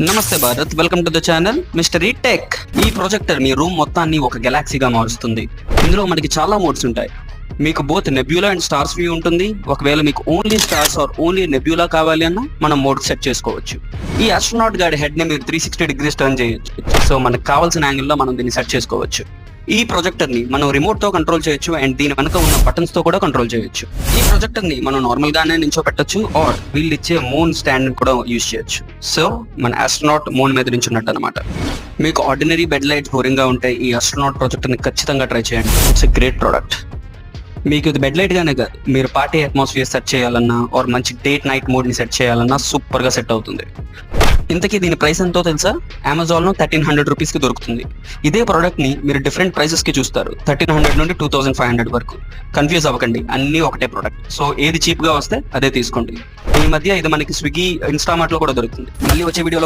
నమస్తే Bharat, welcome to the channel mister ఈ tech. ఈ ప్రొజెక్టర్ మీ రూమ్ మొత్తాన్ని ఒక గెలాక్సీగా మారుస్తుంది. ఇందులో మనకి చాలా మోడ్స్ ఉంటాయి. మీకు both nebula and stars view ఉంటుంది. ఒకవేళ మీకు only stars or only nebula కావాలి అన్నా మనం మోడ్ సెట్ చేసుకోవచ్చు. ఈ ఆస్ట్రోనాట్ గాడి హెడ్ ని మీరు 360 degrees టర్న్ చేయొచ్చు. సో మనకు కావాల్సిన యాంగిల్లో మనం దీన్ని సెట్ చేసుకోవచ్చు. ఈ ప్రొజెక్టర్ ని మనం రిమోట్ తో కంట్రోల్ చేయొచ్చు అండ్ దీని వెనక ఉన్న బటన్స్ తో కూడా కంట్రోల్ చేయొచ్చు. ఈ ప్రొజెక్టర్ ని మనం నార్మల్ గానే నించోపెట్టొచ్చు ఆర్ వీళ్ళు ఇచ్చే మూన్ స్టాండ్ కూడా యూజ్ చేయొచ్చు. సో మన ఆస్ట్రోనాట్ మూన్ మీద నించున్నట్టు అనమాట. మీకు ఆర్డినరీ బెడ్ లైట్ బోరింగ్ గా ఉంటాయి, ఈ ఆస్ట్రోనాట్ ప్రొజెక్టర్ ని ఖచ్చితంగా ట్రై చేయండి. It's a great product. మీకు ఇది బెడ్ లైట్ గానే కాదు, మీరు పార్టీ అట్మాస్ఫియర్ సెట్ చేయాలన్నా ఆర్ మంచి డేట్ నైట్ మోడ్ ని సెట్ చేయాలన్నా సూపర్ గా సెట్ అవుతుంది. ఇంతకీ దీని ప్రైస్ ఎంతో తెలుసా? అమెజాన్ లో 1300 రూపీస్ కి దొరుకుతుంది. ఇదే ప్రోడక్ట్ ని మీరు డిఫరెంట్ ప్రైసెస్ కి చూస్తారు, 1300 నుండి 2500 వరకు. కన్ఫ్యూజ్ అవ్వకండి, అన్ని ఒకటే ప్రోడక్ట్. సో ఏది చీప్ గా వస్తే అదే తీసుకోండి. ఈ మధ్య ఇది మనకి స్విగ్గీ, ఇన్స్టామార్ట్ లో కూడా దొరుకుతుంది. మళ్ళీ వచ్చే వీడియోలో